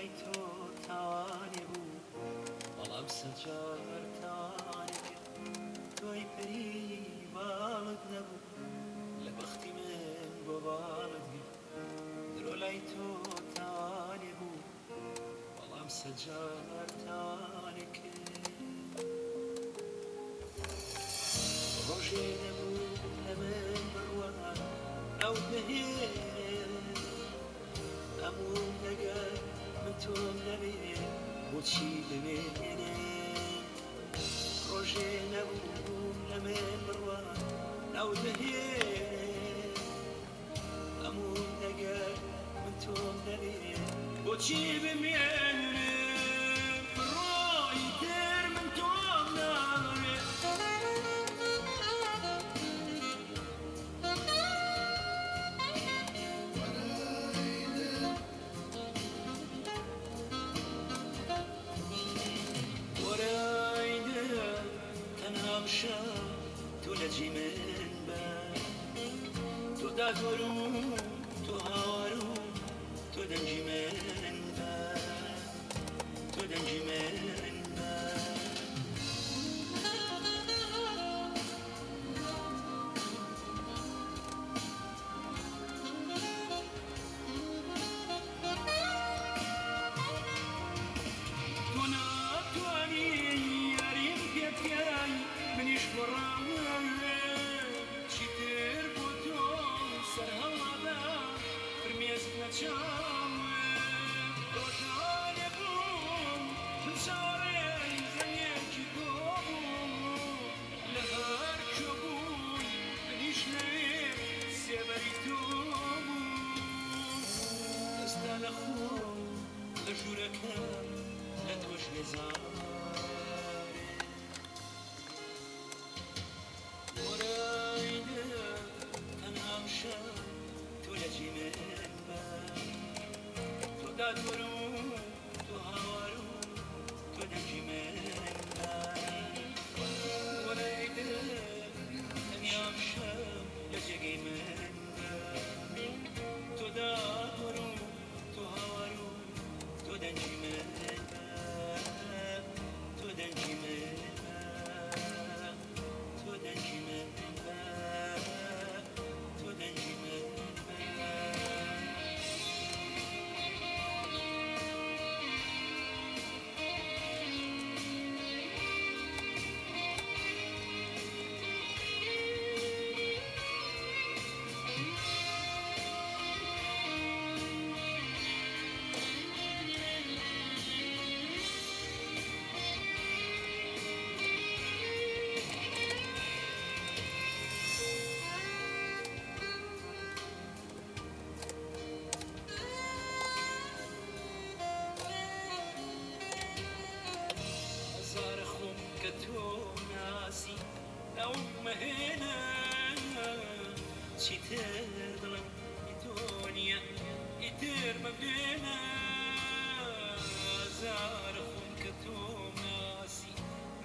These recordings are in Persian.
لای تو تانه بود بەڵام سەجار تانێ تۆی پەری باڵت نەبوو لە بەختی من بۆ باڵت گرت درۆ لای تۆ تانێ بوو بەڵام سەجار تانێ کرد ڕۆژێ نەبوو لە من بڕوان ئەو دەهێت هەموو دەگەر من تۆم نەبێ بۆچی ببێنێت ڕۆژێ نەبوو لە من بڕوان ئەو دەهێت هەموو دەگەر من تۆم نەبێ بۆچی بمێنێت ڕۆی تر من تۆم ناوێت تو لجی من بر تو دادورو تو هارو تو دنجی من بر تو دنجی من بر تو ناتوانی یاریم پێکەی منیش بڕاوە چیتر بۆ تۆ سەر هەڵادا فرمێسک نەچاوە ڕۆژانێ بووم من چاوەڕێی زەویەکی تۆ بووم لە هەر کۆ بووی منیش لەوێ سێبەری تۆ بووم ئێستا لە خۆم لە ژوورەکەم لە تۆش بێزارێ تو لجی من بر تو دادورو تو هارو تو دنجی من بر ولی دل تنیام شم لجی من بر تو دادورو تو هارو تو دنجی من بر تو دنجی من بر تو دنجی من بر تو دنجی من تۆ ناسی ئەو مەهێنە چیتر دڵم تۆ نییە ئیتر مەبێنە زارە خۆم کە تۆ ناسی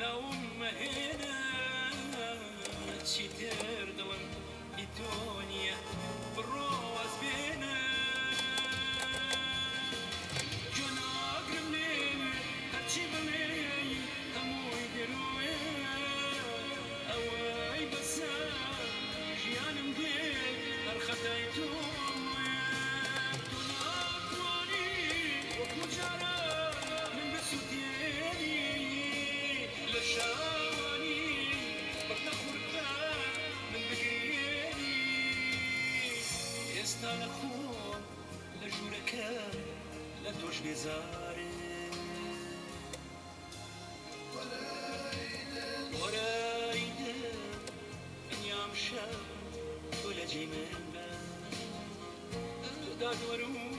ئەو مەهێنە چیتر دڵم تۆ نییە بڕۆ واز بێنە جۆ ناگرم لێ هەرچی بڵێ خەتای تۆ تۆ ناتوانی وەکو جاران من بسووتێنی لە شاوانی بەک نەخورکان من بگرێنی ئێستا لە خۆم لە ژوورەکەم لە تۆش بێزارێ وەرای دڵ ئەنیام شەو تو لجی من بر تو دادورو